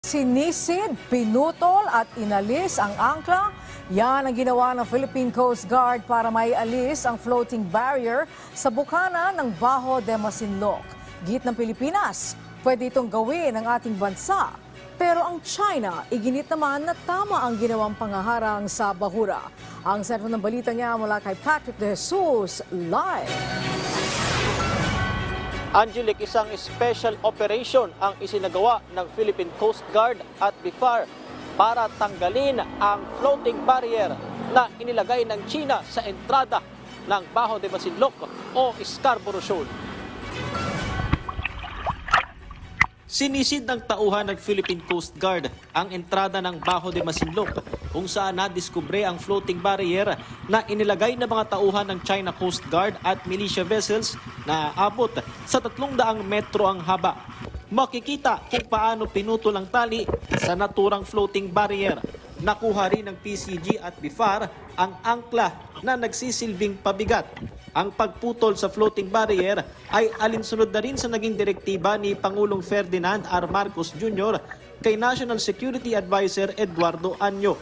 Sinisid, pinutol at inalis ang angkla. Yan ang ginawa ng Philippine Coast Guard para maialis ang floating barrier sa bukana ng Bajo de Masinloc. Git ng Pilipinas, pwede itong gawin ng ating bansa. Pero ang China, iginit naman na tama ang ginawang pangaharang sa bahura. Ang sentro ng balita niya mula kay Patrick De Jesus, live. Angelic, isang special operation ang isinagawa ng Philippine Coast Guard at BIFAR para tanggalin ang floating barrier na inilagay ng China sa entrada ng Bajo de Masinloc o Scarborough Shoal. Sinisid ng tauhan ng Philippine Coast Guard ang entrada ng Bajo de Masinloc kung saan nadiskubre ang floating barrier na inilagay ng mga tauhan ng China Coast Guard at militia vessels na aabot sa 300 metro ang haba. Makikita kung paano pinutol ang tali sa naturang floating barrier. Nakuha rin ng PCG at BIFAR ang angkla na nagsisilbing pabigat. Ang pagputol sa floating barrier ay alinsunod na rin sa naging direktiba ni Pangulong Ferdinand R. Marcos Jr. kay National Security Advisor Eduardo Anyo.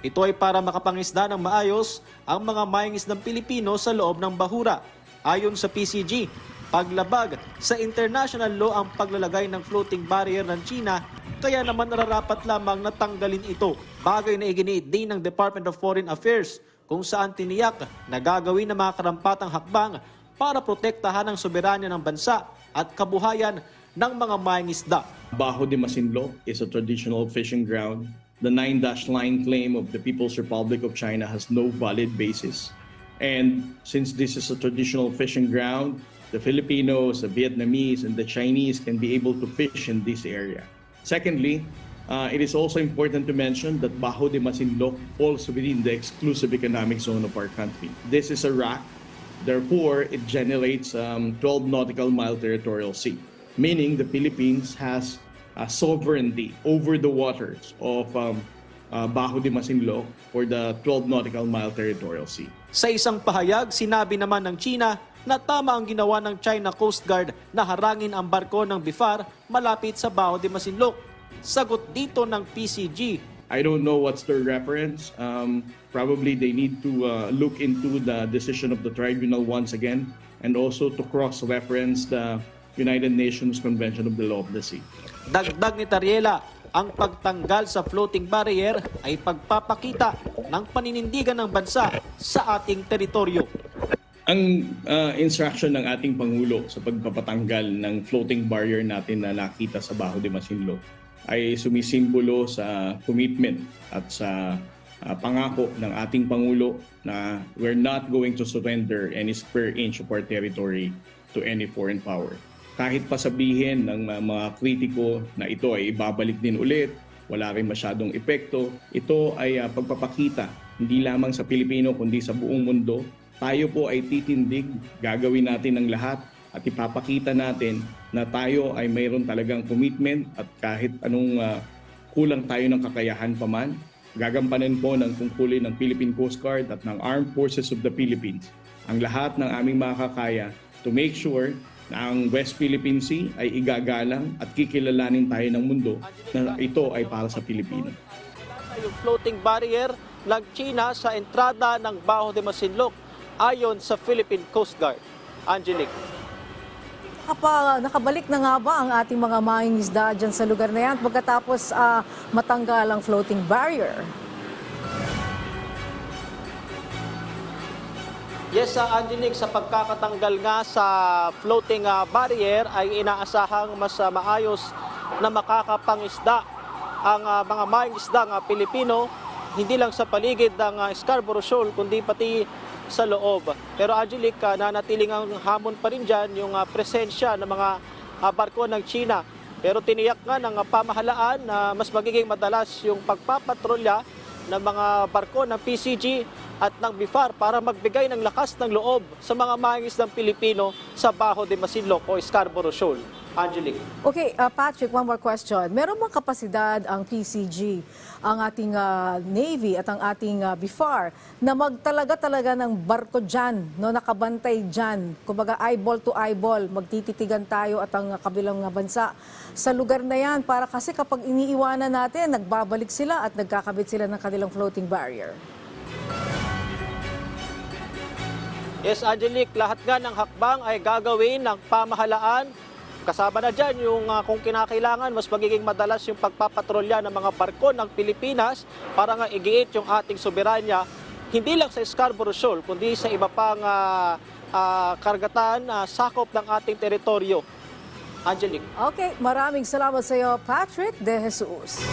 Ito ay para makapangisda ng maayos ang mga mangingisdang Pilipino sa loob ng bahura. Ayon sa PCG, paglabag sa international law ang paglalagay ng floating barrier ng China, kaya naman nararapat lamang natanggalin ito. Bagay na iginiit din ng Department of Foreign Affairs kung saan tiniyak na gagawin ng mga karampatang hakbang para protektahan ang soberanya ng bansa at kabuhayan ng mga mangingisda. Bajo de Masinloc is a traditional fishing ground. The 9-line claim of the People's Republic of China has no valid basis. And since this is a traditional fishing ground, the Filipinos, the Vietnamese, and the Chinese can be able to fish in this area. Secondly, it is also important to mention that Bajo de Masinloc falls within the exclusive economic zone of our country. This is a RAC, therefore it generates 12 nautical mile territorial sea, meaning the Philippines has sovereignty over the waters of Bajo de Masinloc or the 12 nautical mile territorial sea. Sa isang pahayag, sinabi naman ng China na tama ang ginawa ng China Coast Guard na harangin ang barko ng BIFAR malapit sa Bajo de Masinloc. Sagot dito ng PCG. I don't know what's their reference. Probably they need to look into the decision of the tribunal once again and also to cross-reference the United Nations Convention of the Law of the Sea. Dagdag ni Tariela, ang pagtanggal sa floating barrier ay pagpapakita ng paninindigan ng bansa sa ating teritoryo. Ang instruction ng ating Pangulo sa pagpapatanggal ng floating barrier natin na nakita sa Bajo de Masinloc ay sumisimbolo sa commitment at sa pangako ng ating Pangulo na we're not going to surrender any square inch of our territory to any foreign power. Kahit pa sabihin ng mga kritiko na ito ay ibabalik din ulit, wala rin masyadong epekto, ito ay pagpapakita hindi lamang sa Pilipino kundi sa buong mundo. Tayo po ay titindig, gagawin natin ang lahat at ipapakita natin na tayo ay mayroon talagang commitment at kahit anong kulang tayo ng kakayahan pa man, gagampanin po ng tungkulin ng Philippine Coast Guard at ng Armed Forces of the Philippines ang lahat ng aming makakaya to make sure na ang West Philippine Sea ay igagalang at kikilalanin tayo ng mundo na ito ay para sa Pilipino. Yung floating barrier ng China sa entrada ng Bajo de Masinloc ayon sa Philippine Coast Guard. Angelic. Nakabalik na nga ba ang ating mga mangingisda dyan sa lugar na yan pagkatapos matanggal ang floating barrier? Yes, Angelic, sa pagkakatanggal nga sa floating barrier ay inaasahang mas maayos na makakapangisda ang mga mangingisdang Pilipino, hindi lang sa paligid ng Scarborough Shoal, kundi pati sa loob. Pero Angelic, nanatiling ang hamon pa rin dyan yung presensya ng mga barko ng China. Pero tiniyak nga ng pamahalaan na mas magiging madalas yung pagpapatrolya ng mga barko ng PCG at ng BIFAR para magbigay ng lakas ng loob sa mga mangingisdang Pilipino sa Bajo de Masinloc o Scarborough Shoal. Angelique. Okay, Patrick, one more question. Meron bang kapasidad ang PCG, ang ating Navy at ang ating BIFAR na magtalaga-talaga ng barko dyan, no, nakabantay dyan, kumbaga eyeball to eyeball, magtititigan tayo at ang kabilang bansa sa lugar na yan para kasi kapag iniiwanan natin, nagbabalik sila at nagkakabit sila ng kanilang floating barrier? Yes, Angelique, lahat nga ng hakbang ay gagawin ng pamahalaan. Kasama na dyan yung kung kinakailangan, mas magiging madalas yung pagpapatrolya ng mga barko ng Pilipinas para nga igiit yung ating soberanya, hindi lang sa Scarborough Shoal, kundi sa iba pang karagatan sakop ng ating teritoryo. Angelique. Okay, maraming salamat sa iyo, Patrick De Jesus.